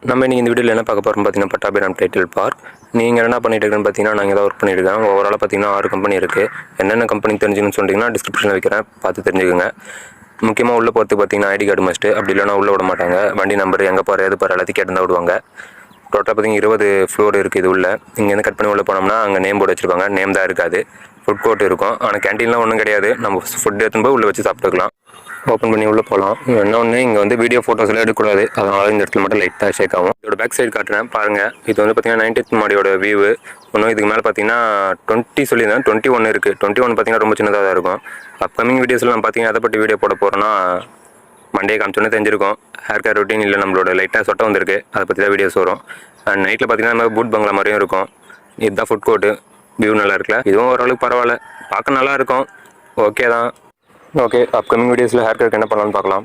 நம்ம இன்றைக்கி இந்த வீடியோவில் என்ன பார்க்க போகிறோம் பார்த்தீங்கன்னா பட்டாபிராம் டைட்டில் பார்க். நீங்கள் என்ன பண்ணிட்டு இருக்குன்னு பார்த்தீங்கன்னா நான் இங்கே தான் ஒர்க் பண்ணியிருக்கேன். ஓவராலாக பார்த்தீங்கன்னா 6 கம்பெனி இருக்குது. என்னென்ன கம்பெனி தெரிஞ்சுக்கணும்னு சொன்னீங்கன்னா டிஸ்கிரிப்ஷனில் வைக்கிறேன், பார்த்து தெரிஞ்சுக்கோங்க. முக்கியமாக உள்ளே போகிறதுக்கு பார்த்தீங்கன்னா ஐடி கார்டு மஸ்ட்டு, அப்படி இல்லைனா உள்ளே விட மாட்டாங்க. வண்டி நம்பர் எங்கே போகிற எது போகிற எல்லாத்தையும் கேட்டு தான் விடுவாங்க. டோட்டலாக பார்த்தீங்கன்னா 20 ஃப்ளோர் இருக்குது இது உள்ள. இங்கேருந்து கட் பண்ணி உள்ளே போனோம்னா அங்கே நேம் போர்டு வச்சுருப்பாங்க, நேம் தான் இருக்காது. ஃபுட் கோர்ட் இருக்கும், ஆனால் கேன்டீன்லாம் ஒன்றும் கிடையாது. நம்ம ஃபுட் எடுத்துன்னு போய் உள்ளே வச்சு சாப்பிட்டுக்கலாம். ஓப்பன் பண்ணி உள்ளே போகலாம். என்ன ஒன்று இங்கே வந்து வீடியோ ஃபோட்டோஸ் எல்லாம் எடுக்கக்கூடாது, அதனால் இந்த இடத்துல மட்டும் லைட்டாக ஷேக் ஆகும். இதோட பேக் சைடு காட்டுறேன் பாருங்கள். இது வந்து பார்த்தீங்கன்னா 90th மாடியோட வியூ. இன்னும் இதுக்கு மேலே பார்த்தீங்கன்னா 20 சொல்லியிருந்தேன், 21 இருக்குது. 21 பார்த்தீங்கன்னா ரொம்ப சின்னதாக தான் இருக்கும். அப்கமிங் வீடியோஸில் நான் பார்த்தீங்கன்னா அதை பற்றி வீடியோ போட போகிறேன்னா மண்டே காமிச்சோன்னே தெரிஞ்சிருக்கும். ஹேர் கேர் ரொட்டீன் இல்லை, நம்மளோட லைட்டாக சொட்டை வந்திருக்கு, அதை பற்றி தான் வீடியோஸ் வரும். அண்ட் நைட்டில் பார்த்தீங்கன்னா நம்ம பூட் பங்களா மாதிரியும் இருக்கும். இதுதான் ஃபுட் கோர்ட்டு. வியூ நல்லா இருக்குல்ல, இதுவும் ஓரளவுக்கு பரவாயில்ல, பார்க்க நல்லா இருக்கும், ஓகே தான். ஓகே, அப்கமிங் வீடியோஸில் ஹேர் கேருக்கு என்ன பண்ணலாம்னு பார்க்கலாம்.